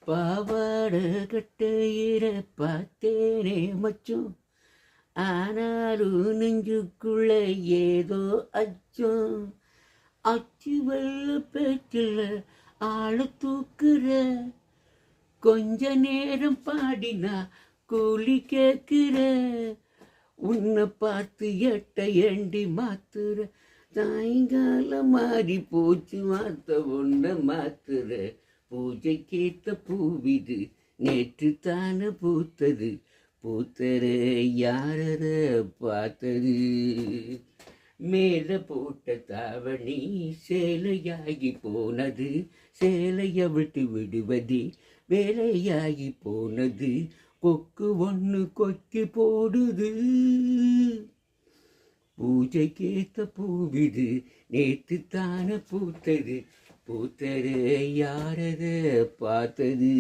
பாவாடை கட்டையிற பார்த்தேனே மச்சம், ஆனாலும் நெஞ்சுக்குள்ள ஏதோ அச்சம். அச்சு வெள்ள பேச்சில் ஆள தூக்குற, கொஞ்ச நேரம் பாடினா கூலி கேட்கிற, உன்னை பார்த்து எட்ட ஏண்டி மாத்துற, சாயங்காலம் மாறி போச்சு வார்த்தை ஒன்ன மாத்துற, பூஜைக்கேத்த பூவிது நேற்று தானே பூத்தது, பூத்தர யாரத பார்த்தது, மேல போட்ட தாவணி சேலையாகி போனது, சேலைய விட்டு விடுவது வேலையாகி போனது, கொக்கு ஒன்று கொக்கி போடுது, பூஜைக்கேத்த பூவிது நேற்று தானே பூத்தது, பூத்தர யாரத பார்த்தது.